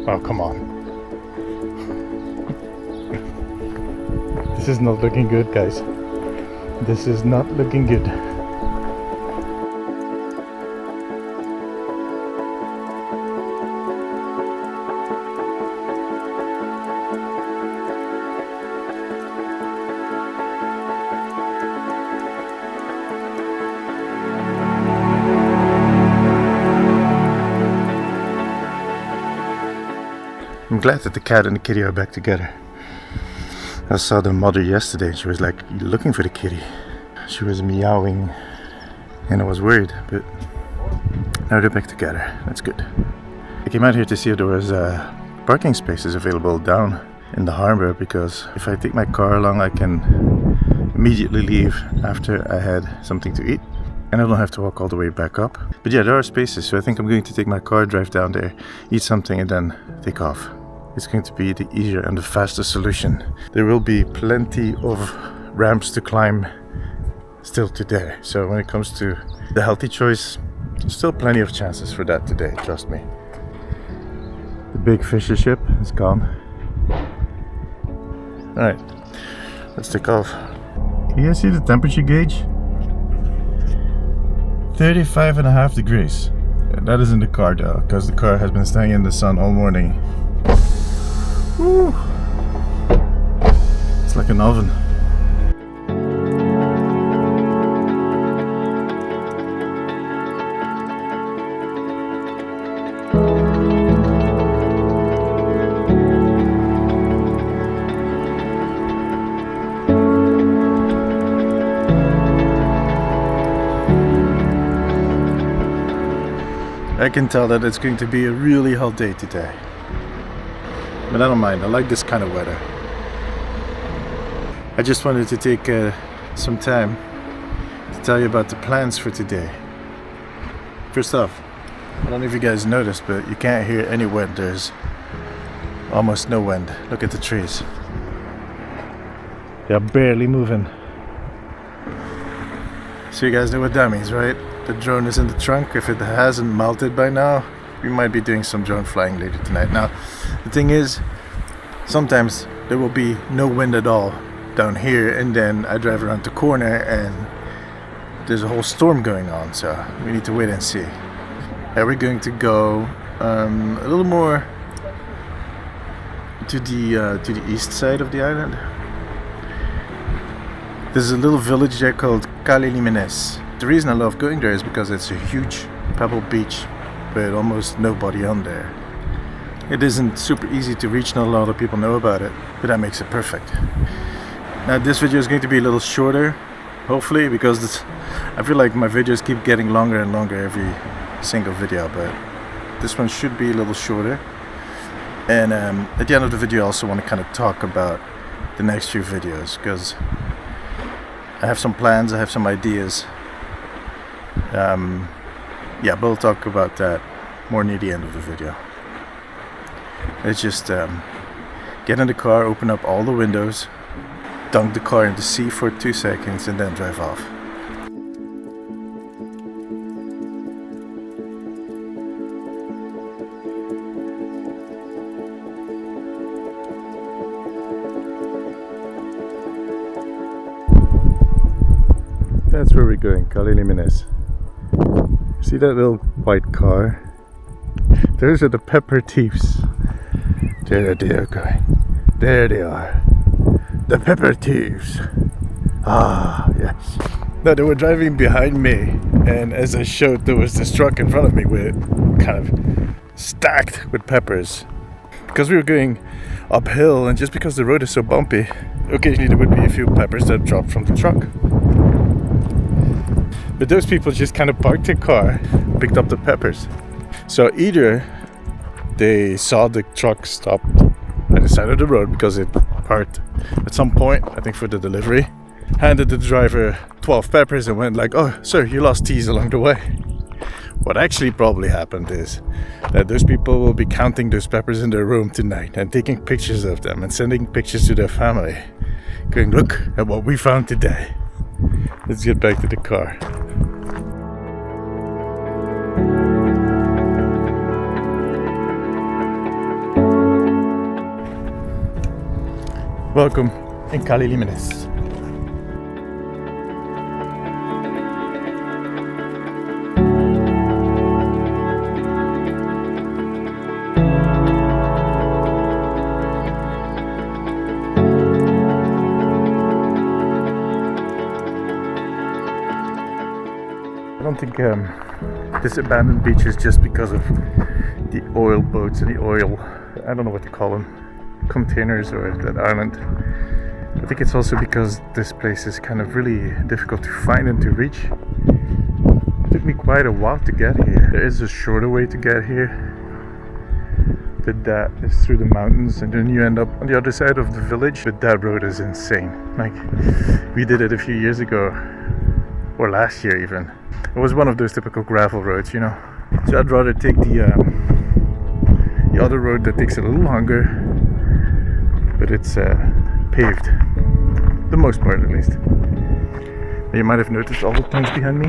Oh, come on. This is not looking good, guys. This is not looking good. I'm glad that the cat and the kitty are back together. I saw the mother yesterday and she was like looking for the kitty. She was meowing and I was worried, but now they're back together. That's good. I came out here to see if there was parking spaces available down in the harbor, because if I take my car along I can immediately leave after I had something to eat and I don't have to walk all the way back up. But yeah, there are spaces, so I think I'm going to take my car, drive down there, eat something and then take off. It's going to be the easier and the faster solution. There will be plenty of ramps to climb still today. So when it comes to the healthy choice, there's still plenty of chances for that today, trust me. The big fisher ship is gone. Alright, let's take off. Can you guys see the temperature gauge? 35.5 degrees. That is in the car though, because the car has been staying in the sun all morning. Woo. It's like an oven. I can tell that it's going to be a really hot day today. But I don't mind, I like this kind of weather. I just wanted to take some time to tell you about the plans for today. First off, I don't know if you guys noticed, but you can't hear any wind. There's almost no wind. Look at the trees. They're barely moving. So you guys know what that means, right? The drone is in the trunk. If it hasn't melted by now, we might be doing some drone flying later tonight. Now, the thing is, sometimes there will be no wind at all down here, and then I drive around the corner and there's a whole storm going on, so we need to wait and see. Now we're going to go a little more to the east side of the island. There's a little village there called Kali Limenes. The reason I love going there is because it's a huge pebble beach with almost nobody on there. It isn't super easy to reach, not a lot of people know about it, but that makes it perfect. Now this video is going to be a little shorter, hopefully, because I feel like my videos keep getting longer and longer every single video, but this one should be a little shorter. And at the end of the video I also want to kind of talk about the next few videos, because I have some plans, I have some ideas. Yeah, but we'll talk about that more near the end of the video. Let's just get in the car, open up all the windows, dunk the car in the sea for 2 seconds and then drive off. That's where we're going, Kali Limenes. See that little white car? Those are the pepper thieves. There they are going. There they are. The pepper thieves. Ah, yes. Now they were driving behind me, and as I showed, there was this truck in front of me with kind of stacked with peppers. Because we were going uphill, and just because the road is so bumpy, occasionally there would be a few peppers that dropped from the truck. But those people just kind of parked their car, picked up the peppers. So either they saw the truck stop by the side of the road because it parked at some point, I think for the delivery, handed the driver 12 peppers and went like, "Oh, sir, you lost these along the way." What actually probably happened is that those people will be counting those peppers in their room tonight and taking pictures of them and sending pictures to their family, going, "Look at what we found today." Let's get back to the car. Welcome in Kali Limenes. I don't think this abandoned beach is just because of the oil boats and the oil, I don't know what to call them, containers or that island. I think it's also because this place is kind of really difficult to find and to reach. It took me quite a while to get here. There is a shorter way to get here, but that is through the mountains and then you end up on the other side of the village. But that road is insane. Like, we did it a few years ago, or last year even. It was one of those typical gravel roads, you know. So I'd rather take the other road that takes a little longer, but it's paved, the most part at least. You might have noticed all the tents behind me.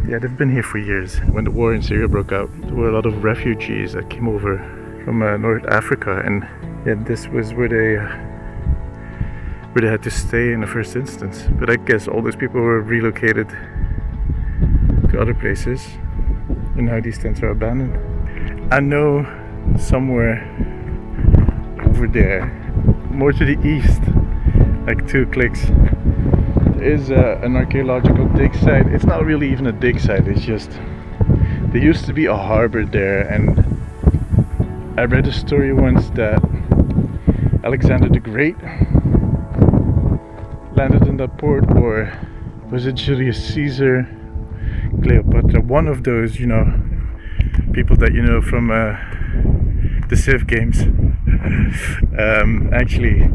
Yeah, they've been here for years. When the war in Syria broke out, there were a lot of refugees that came over from North Africa, and yeah, this was where they had to stay in the first instance. But I guess all those people were relocated to other places, and now these tents are abandoned. I know somewhere over there, more to the east, like 2 clicks, there is an archaeological dig site. It's not really even a dig site, it's just there used to be a harbor there, and I read a story once that Alexander the Great landed in that port, or was it Julius Caesar, Cleopatra, one of those, you know, people that you know from the Civ games, actually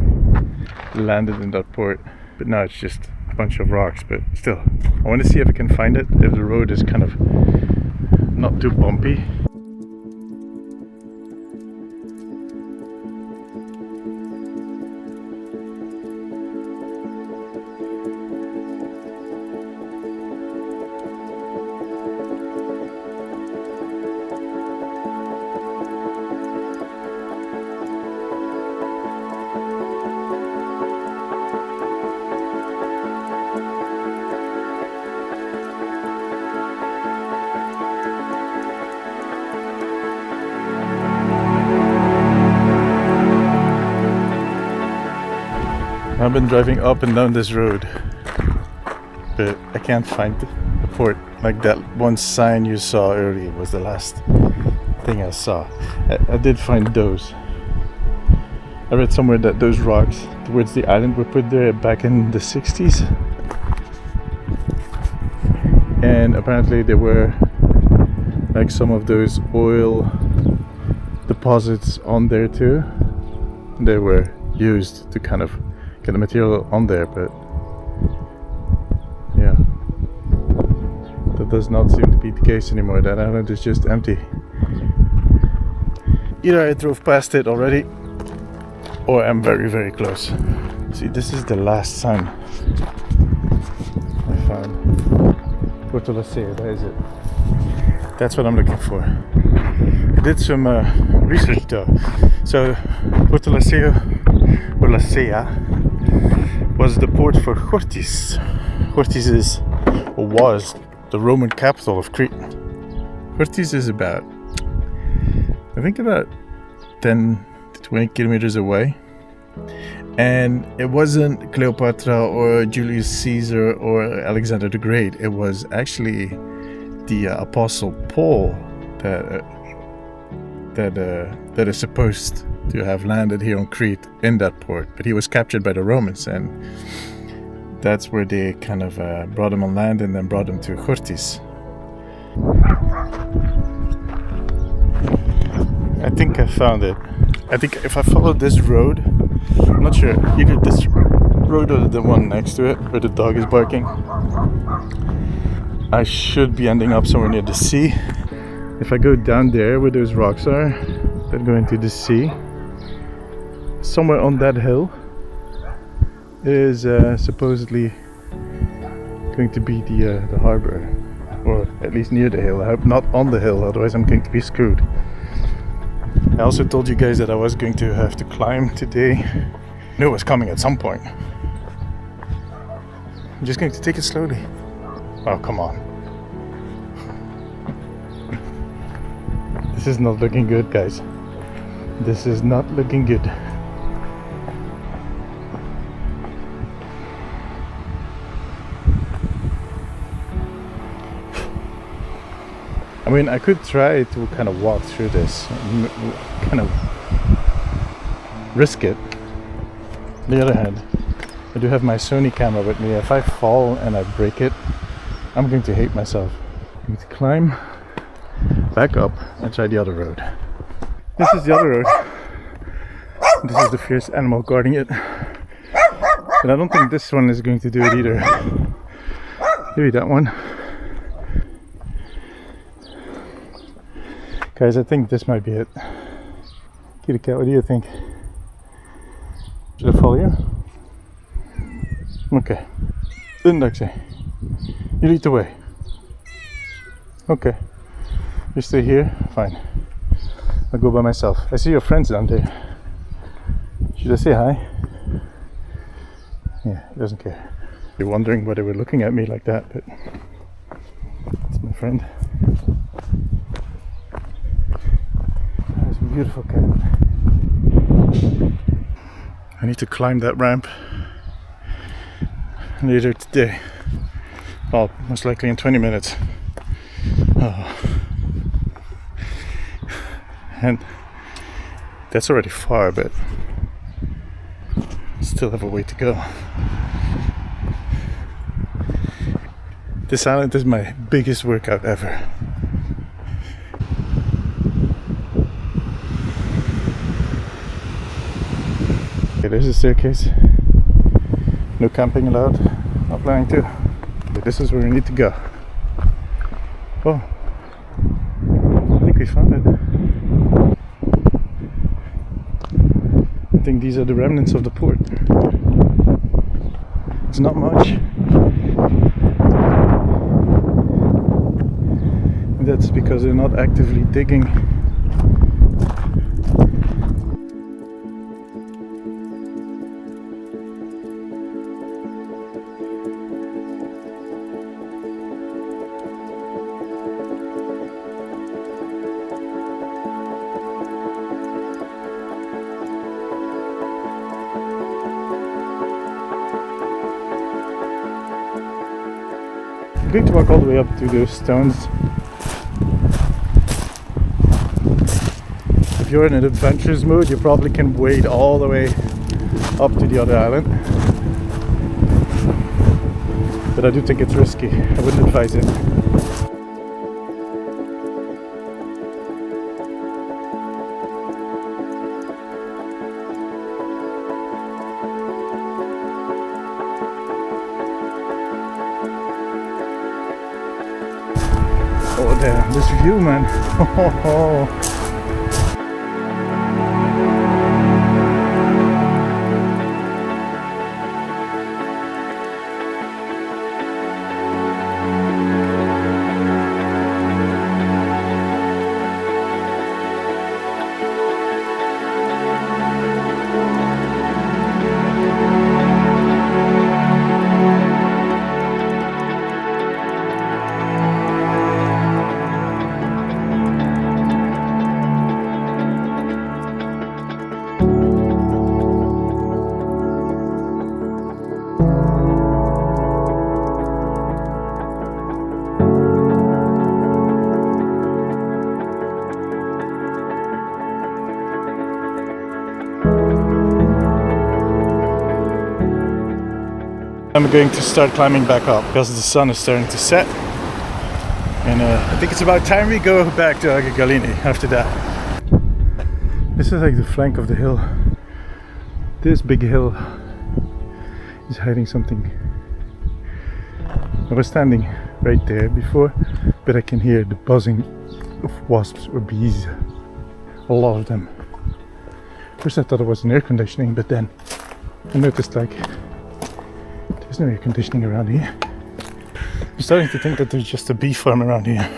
landed in that port. But now it's just a bunch of rocks. But still, I want to see if I can find it, if the road is kind of not too bumpy. I've been driving up and down this road, but I can't find the port. Like that one sign you saw earlier was the last thing I saw. I did find those. I read somewhere that those rocks towards the island were put there back in the 60s. And apparently there were like some of those oil deposits on there too. They were used to kind of get the material on there, but yeah, that does not seem to be the case anymore. That island is just empty. Either I drove past it already, or I'm very, very close. See, this is the last sign I found. Porto Lassea, that is it. That's what I'm looking for. I did some research though. So Porto Lassea, or Lassea, was the port for Gorthis. Gorthis is, or was, the Roman capital of Crete. Gorthis is about, I think about 10 to 20 kilometers away. And it wasn't Cleopatra or Julius Caesar or Alexander the Great. It was actually the Apostle Paul that is supposed to have landed here on Crete in that port, but he was captured by the Romans, and that's where they kind of brought him on land and then brought him to Gorthis. I think I found it. I think if I follow this road, I'm not sure, either this road or the one next to it where the dog is barking, I should be ending up somewhere near the sea. If I go down there where those rocks are that go into the sea, somewhere on that hill is supposedly going to be the harbour, or at least near the hill. I hope not on the hill, otherwise I'm going to be screwed. I also told you guys that I was going to have to climb today. I knew it was coming at some point. I'm just going to take it slowly. Oh, come on. This is not looking good, guys. This is not looking good. I mean, I could try to kind of walk through this, kind of risk it. On the other hand, I do have my Sony camera with me. If I fall and I break it, I'm going to hate myself. I'm going to climb back up and try the other road. This is the other road. This is the fierce animal guarding it. But I don't think this one is going to do it either. Maybe that one. Guys, I think this might be it. Kitty cat, what do you think? Should I follow you? Okay. Lassea, you lead the way. Okay. You stay here? Fine. I'll go by myself. I see your friends down there. Should I say hi? Yeah, he doesn't care. You're wondering why they were looking at me like that, but it's my friend. That's a beautiful cabin. I need to climb that ramp later today. Well, most likely in 20 minutes. Oh. And that's already far, but still have a way to go. This island is my biggest workout ever. Okay, there's a staircase. No camping allowed. Not planning to. But this is where we need to go. Oh, I think we found it. I think these are the remnants of the port. It's not much. And that's because they're not actively digging. I'm going to walk all the way up to those stones. If you're in an adventurous mood, you probably can wade all the way up to the other island. But I do think it's risky. I wouldn't advise it. Oh damn, this view, man. I'm going to start climbing back up because the sun is starting to set, and I think it's about time we go back to Kali Limenes after that. This is like the flank of the hill. This big hill is hiding something. I was standing right there before, but I can hear the buzzing of wasps or bees. A lot of them. First I thought it was an air conditioning, but then I noticed like there's no air conditioning around here. I'm starting to think that there's just a bee farm around here.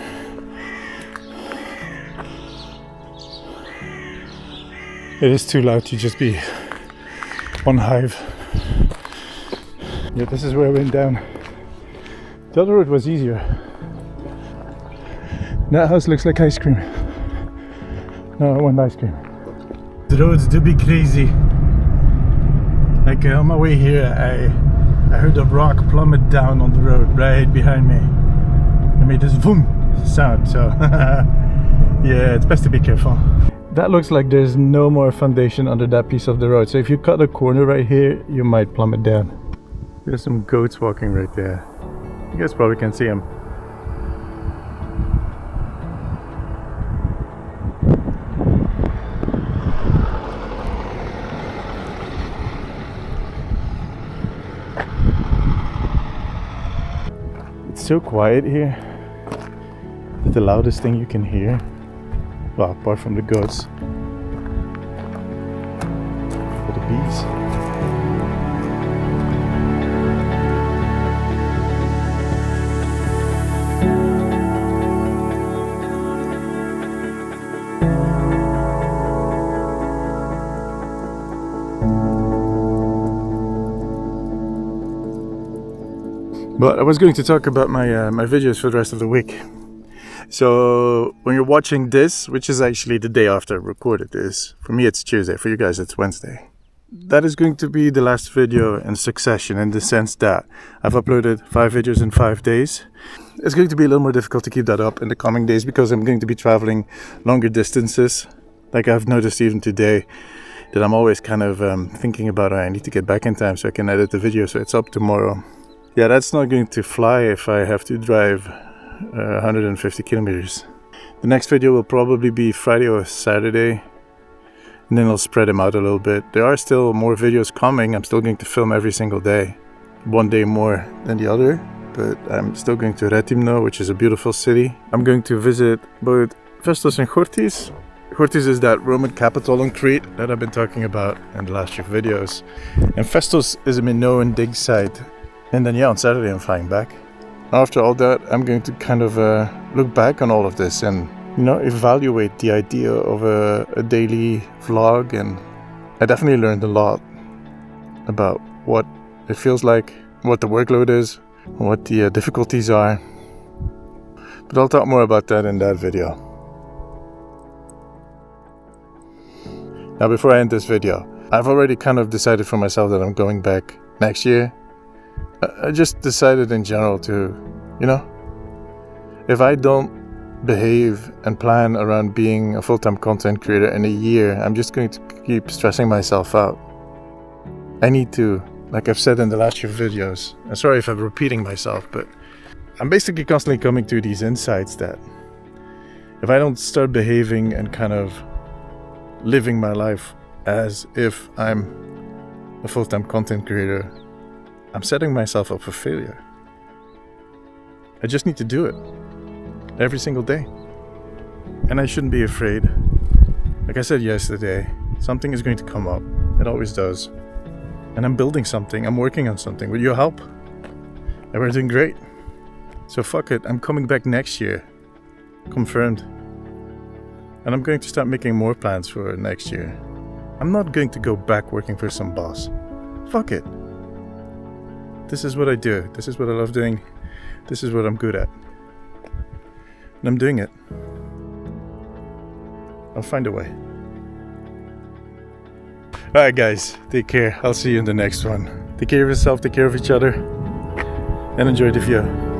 It is too loud to just be one hive. Yeah, this is where I went down. The other road was easier. That house looks like ice cream. No, I want ice cream. The roads do be crazy. Like on my way here, I heard a rock plummet down on the road right behind me. It made this boom sound, so yeah, it's best to be careful. That looks like there's no more foundation under that piece of the road, so if you cut a corner right here, you might plummet down. There's some goats walking right there. You guys probably can see them. It's so quiet here. It's the loudest thing you can hear. Well, apart from the goats. For the bees. But I was going to talk about my my videos for the rest of the week. So when you're watching this, which is actually the day after I recorded this, for me it's Tuesday, for you guys it's Wednesday. That is going to be the last video in succession, in the sense that I've uploaded 5 videos in 5 days. It's going to be a little more difficult to keep that up in the coming days because I'm going to be traveling longer distances. Like I've noticed even today that I'm always kind of thinking about, I need to get back in time so I can edit the video so it's up tomorrow. Yeah, that's not going to fly if I have to drive 150 kilometers. The next video will probably be Friday or Saturday, and then I'll spread them out a little bit. There are still more videos coming. I'm still going to film every single day, one day more than the other, but I'm still going to Retimno, which is a beautiful city. I'm going to visit both Festos and Gorthis. Gorthis is that Roman capital on Crete that I've been talking about in the last few videos, and Festos is a Minoan dig site. And then yeah, on Saturday I'm flying back. After all that, I'm going to kind of look back on all of this and, you know, evaluate the idea of a daily vlog. And I definitely learned a lot about what it feels like, what the workload is, what the difficulties are. But I'll talk more about that in that video. Now, before I end this video, I've already kind of decided for myself that I'm going back next year. I just decided in general to, you know, if I don't behave and plan around being a full-time content creator in a year, I'm just going to keep stressing myself out. I need to, like I've said in the last few videos, I'm sorry if I'm repeating myself, but I'm basically constantly coming to these insights that if I don't start behaving and kind of living my life as if I'm a full-time content creator, I'm setting myself up for failure. I just need to do it every single day. And I shouldn't be afraid. Like I said yesterday, something is going to come up. It always does. And I'm building something. I'm working on something with your help. And we're doing great. So fuck it. I'm coming back next year. Confirmed. And I'm going to start making more plans for next year. I'm not going to go back working for some boss. Fuck it. This is what I do. This is what I love doing. This is what I'm good at. And I'm doing it. I'll find a way. Alright guys, take care. I'll see you in the next one. Take care of yourself, take care of each other, and enjoy the view.